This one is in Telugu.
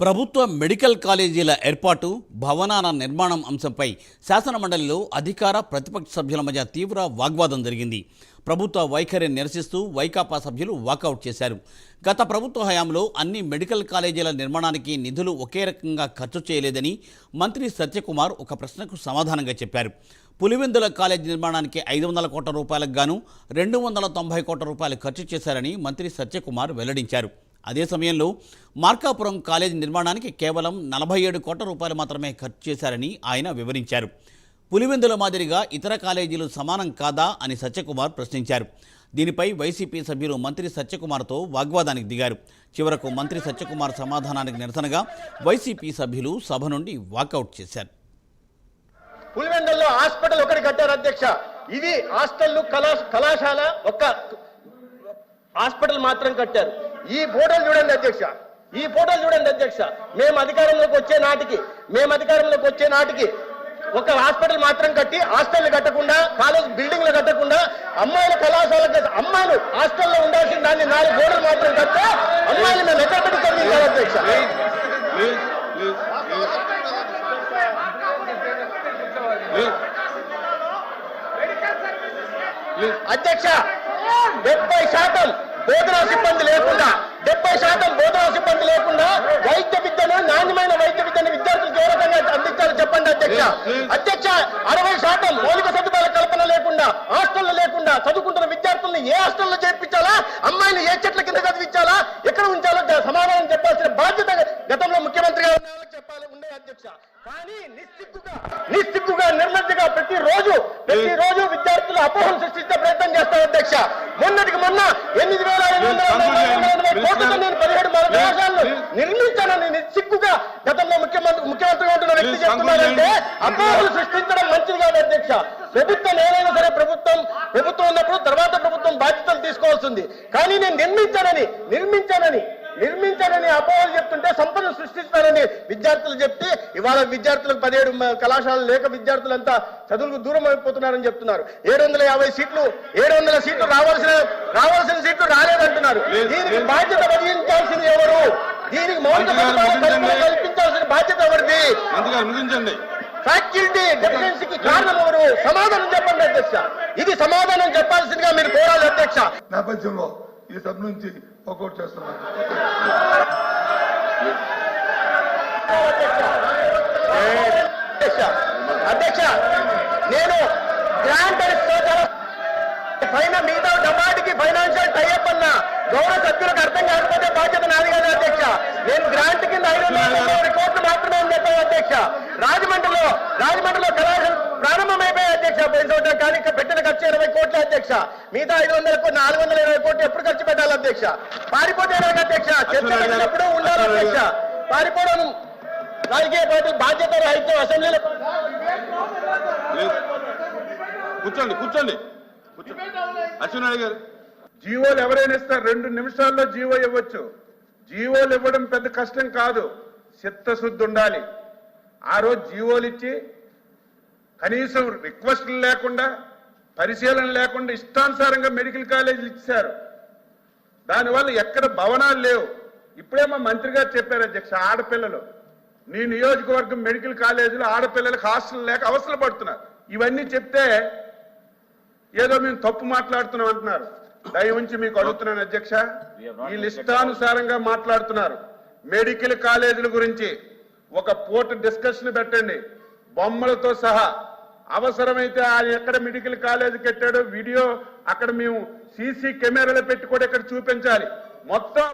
ప్రభుత్వ మెడికల్ కాలేజీల ఏర్పాటు, భవనాల నిర్మాణం అంశంపై శాసనమండలిలో అధికార ప్రతిపక్ష సభ్యుల మధ్య తీవ్ర వాగ్వాదం జరిగింది. ప్రభుత్వ వైఖరిని నిరసిస్తూ వైకాపా సభ్యులు వాకౌట్ చేశారు. గత ప్రభుత్వ హయాంలో అన్ని మెడికల్ కాలేజీల నిర్మాణానికి నిధులు ఒకే రకంగా ఖర్చు చేయలేదని మంత్రి సత్యకుమార్ ఒక ప్రశ్నకు సమాధానంగా చెప్పారు. పులివెందుల కాలేజీ నిర్మాణానికి 500 కోట్ల రూపాయలకు గాను 290 కోట్ల రూపాయలు ఖర్చు చేశారని మంత్రి సత్యకుమార్ వెల్లడించారు. అదే సమయంలో మార్కాపురం కాలేజీ నిర్మాణానికి కేవలం 47 కోట్ల రూపాయలు మాత్రమే ఖర్చు చేశారని ఆయన వివరించారు. పులివెందుల మాదిరిగా ఇతర కాలేజీలు సమానం కాదా అని సత్యకుమార్ ప్రశ్నించారు. దీనిపై వైసీపీ సభ్యులు మంత్రి సత్యకుమార్తో వాగ్వాదానికి దిగారు. చివరకు మంత్రి సత్యకుమార్ సమాధానానికి నిరసనగా వైసీపీ సభ్యులు సభ నుండి వాకౌట్ చేశారు. పులివెందుల్లో హాస్పిటల్ ఒకటి కట్టారు అధ్యక్ష. ఇది హాస్టల్ కళాశాల ఒక్క హాస్పిటల్ మాత్రం కట్టారు. ఈ ఫోటోలు చూడండి అధ్యక్ష, ఈ ఫోటోలు చూడండి అధ్యక్ష. మేము అధికారంలోకి వచ్చే నాటికి ఒక హాస్పిటల్ మాత్రం కట్టి హాస్టల్ కట్టకుండా, కాలేజ్ బిల్డింగ్లు కట్టకుండా, అమ్మాయిల కళాశాల అమ్మాయిలు హాస్టల్లో ఉండాల్సిన దాన్ని 4 గోడలు మాత్రం కట్టే అమ్మాయిలు మేము ఎక్కడ పెట్టి చదివించాలి అధ్యక్ష. అధ్యక్ష 70% బోధనా సిబ్బంది లేకుండా, 70% బోధనా సిబ్బంది లేకుండా వైద్య విద్యను, నాణ్యమైన వైద్య విద్యను విద్యార్థులకు ఏ రకంగా అందించాలో చెప్పండి అధ్యక్ష. అధ్యక్ష 60% మౌలిక సదుపాయాల కల్పన లేకుండా, హాస్టల్లో లేకుండా చదువుకుంటున్న విద్యార్థులను ఏ హాస్టల్లో చేర్పించాలా, అమ్మాయిలు ఏ చెట్ల కింద చదివించాలా, ఎక్కడ ఉంచాలో సమాధానం చెప్పాల్సిన బాధ్యత గతంలో ముఖ్యమంత్రి గారు చెప్పాలి ఉండే అధ్యక్ష. కానీ నిస్సిగ్గుగా నిర్లజ్జగా ప్రతిరోజు విద్యార్థులు అపోహలు సృష్టించే ప్రయత్నం చేస్తారు అధ్యక్ష. మొన్నటికి మొన్న 8,880 కోట్లతో నేను 17 కళాశాలను నిర్మించానని నిస్సిగ్గుగా గతంలో ముఖ్యమంత్రిగా ఉంటున్న వ్యక్తి చెప్తున్నారంటే అపోహలు సృష్టించడం మంచిది కాదు అధ్యక్ష. ప్రభుత్వం ఏదైనా సరే ప్రభుత్వం ఉన్నప్పుడు తర్వాత ప్రభుత్వం బాధ్యతలు తీసుకోవాల్సింది. కానీ నేను నిర్మించానని అపోహలు చెప్తుంటే సంపద సృష్టిస్తానని విద్యార్థులు చెప్తే ఇవాళ విద్యార్థులకు 17 కళాశాలలు లేక విద్యార్థులంతా చదువులకు దూరం అయిపోతున్నారని చెప్తున్నారు. 750 సీట్లు రావాల్సిన సీట్లు రాలేదంటున్నారు. దీనికి బాధ్యత వహించాల్సింది ఎవరు? దీనికి మౌలిక సదుపాయాలు కల్పించాల్సిన బాధ్యత ఎవరిది? ఫ్యాకల్టీ డెఫిషియన్సీకి కారణం ఎవరు? సమాధానం చెప్పండి అధ్యక్ష. ఇది సమాధానం చెప్పాల్సిందిగా మీరు కోరాలి అధ్యక్ష. నేపథ్యంలో ఈ సభ నుంచి వాకౌట్ చేస్తున్నాను. అధ్యక్ష నేను గ్రాంట్ మిగతా డమాటికి ఫైనాన్షియల్ టైఅప్ అన్న గౌరవ సభ్యులకు అర్థం కాకపోతే బాధ్యత నాది కదా అధ్యక్ష. నేను గ్రాంట్ కింద 590 కోట్లు మాత్రమే అని చెప్పాను అధ్యక్ష. రాజమండ్రిలో కళాశాల ప్రారంభమైపోయాయి అధ్యక్ష. కానీ పెట్టిన ఖర్చు 20 కోట్ల అధ్యక్ష. మిగతా 420 కోట్లు ఎప్పుడు ఖర్చు పెట్టాలి అధ్యక్ష? పారిపోతే అధ్యక్ష. చర్చ పెట్టినప్పుడు ఉండాలి అధ్యక్ష. పారిపోవడం రాజకీయ పార్టీ బాధ్యత రాహిత్యం. అసెంబ్లీలో కూర్చోండి అచ్చెన్నాయుడు గారు. జీవోలు ఎవరైనా ఇస్తారు, 2 నిమిషాల్లో జీవో ఇవ్వచ్చు. జీవోలు ఇవ్వడం పెద్ద కష్టం కాదు, చిత్తశుద్ధి ఉండాలి. ఆ రోజు జీవోలు ఇచ్చి కనీసం రిక్వెస్ట్లు లేకుండా, పరిశీలన లేకుండా ఇష్టానుసారంగా మెడికల్ కాలేజీలు ఇచ్చారు. దానివల్ల ఎక్కడ భవనాలు లేవు. ఇప్పుడేమో మంత్రి గారు చెప్పారు అధ్యక్ష, ఆడపిల్లలు నీ నియోజకవర్గం మెడికల్ కాలేజీలో ఆడపిల్లలకు హాస్టల్ లేక అవసరం పడుతున్నారు. ఇవన్నీ చెప్తే ఏదో మేము తప్పు మాట్లాడుతున్నాం అంటున్నారు. దయ ఉంచి మీకు అడుగుతున్నాను అధ్యక్ష, ఈ లిస్టానుసారంగా మాట్లాడుతున్నారు. మెడికల్ కాలేజీల గురించి ఒక పూట డిస్కషన్ పెట్టండి, బొమ్మలతో సహా. అవసరమైతే ఆయన ఎక్కడ మెడికల్ కాలేజీ కట్టాడో వీడియో అక్కడ మేము సీసీ కెమెరాలు పెట్టి కూడా ఇక్కడ చూపించాలి. మొత్తం